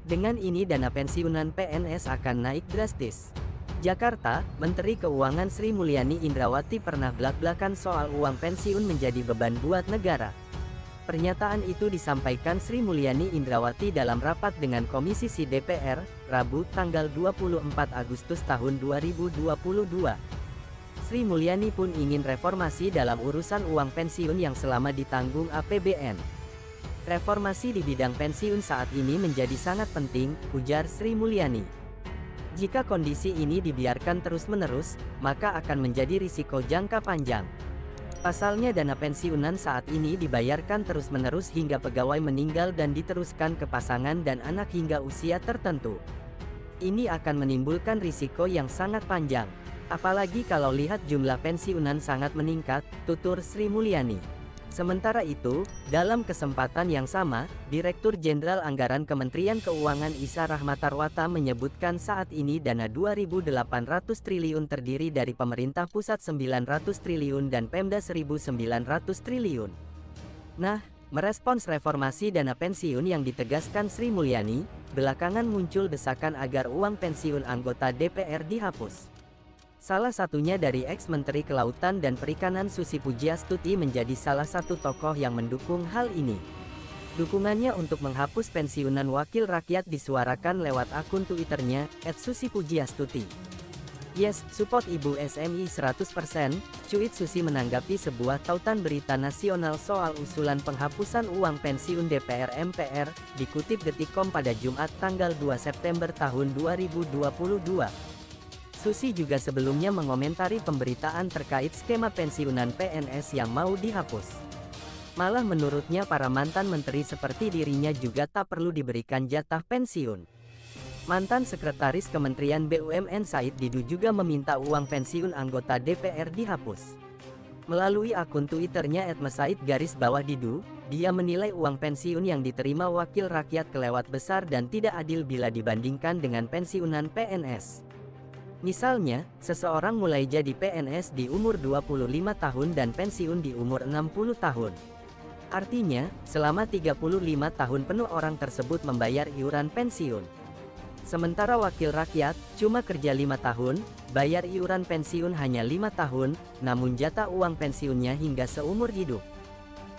Dengan ini dana pensiunan PNS akan naik drastis. Jakarta, Menteri Keuangan Sri Mulyani Indrawati pernah blak-blakan soal uang pensiun menjadi beban buat negara. Pernyataan itu disampaikan Sri Mulyani Indrawati dalam rapat dengan Komisi Si DPR, Rabu, tanggal 24 Agustus tahun 2022. Sri Mulyani pun ingin reformasi dalam urusan uang pensiun yang selama ditanggung APBN. Reformasi di bidang pensiun saat ini menjadi sangat penting, ujar Sri Mulyani. Jika kondisi ini dibiarkan terus-menerus, maka akan menjadi risiko jangka panjang. Pasalnya dana pensiunan saat ini dibayarkan terus-menerus hingga pegawai meninggal dan diteruskan ke pasangan dan anak hingga usia tertentu. Ini akan menimbulkan risiko yang sangat panjang. Apalagi kalau lihat jumlah pensiunan sangat meningkat, tutur Sri Mulyani. Sementara itu, dalam kesempatan yang sama, Direktur Jenderal Anggaran Kementerian Keuangan Isa Rahmatarwata menyebutkan saat ini dana 2.800 triliun terdiri dari pemerintah pusat 900 triliun dan Pemda 1.900 triliun. Nah, merespons reformasi dana pensiun yang ditegaskan Sri Mulyani, belakangan muncul desakan agar uang pensiun anggota DPR dihapus. Salah satunya dari ex-Menteri Kelautan dan Perikanan Susi Pujiastuti menjadi salah satu tokoh yang mendukung hal ini. Dukungannya untuk menghapus pensiunan wakil rakyat disuarakan lewat akun Twitternya, @susipujiastuti. Yes, support Ibu SMI 100%, cuit Susi menanggapi sebuah tautan berita nasional soal usulan penghapusan uang pensiun DPR MPR, dikutip Detikcom pada Jumat tanggal 2 September tahun 2022. Susi juga sebelumnya mengomentari pemberitaan terkait skema pensiunan PNS yang mau dihapus. Malah menurutnya para mantan menteri seperti dirinya juga tak perlu diberikan jatah pensiun. Mantan Sekretaris Kementerian BUMN Said Didu juga meminta uang pensiun anggota DPR dihapus. Melalui akun Twitternya @mesaid_didu, dia menilai uang pensiun yang diterima wakil rakyat kelewat besar dan tidak adil bila dibandingkan dengan pensiunan PNS. Misalnya, seseorang mulai jadi PNS di umur 25 tahun dan pensiun di umur 60 tahun. Artinya, selama 35 tahun penuh orang tersebut membayar iuran pensiun. Sementara wakil rakyat, cuma kerja 5 tahun, bayar iuran pensiun hanya 5 tahun, namun jatah uang pensiunnya hingga seumur hidup.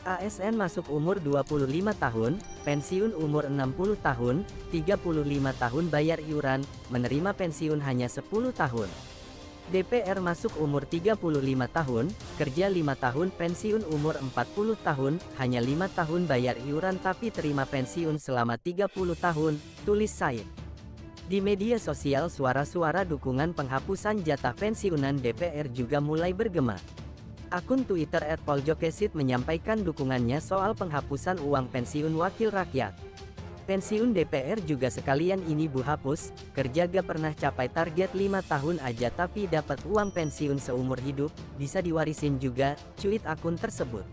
ASN masuk umur 25 tahun, pensiun umur 60 tahun, 35 tahun bayar iuran, menerima pensiun hanya 10 tahun. DPR masuk umur 35 tahun, kerja 5 tahun, pensiun umur 40 tahun, hanya 5 tahun bayar iuran tapi terima pensiun selama 30 tahun, tulis Said. Di media sosial suara-suara dukungan penghapusan jatah pensiunan DPR juga mulai bergema. Akun Twitter @poljokesit menyampaikan dukungannya soal penghapusan uang pensiun wakil rakyat. Pensiun DPR juga sekalian ini Bu hapus, kerja gak pernah capai target 5 tahun aja tapi dapat uang pensiun seumur hidup, bisa diwarisin juga, cuit akun tersebut.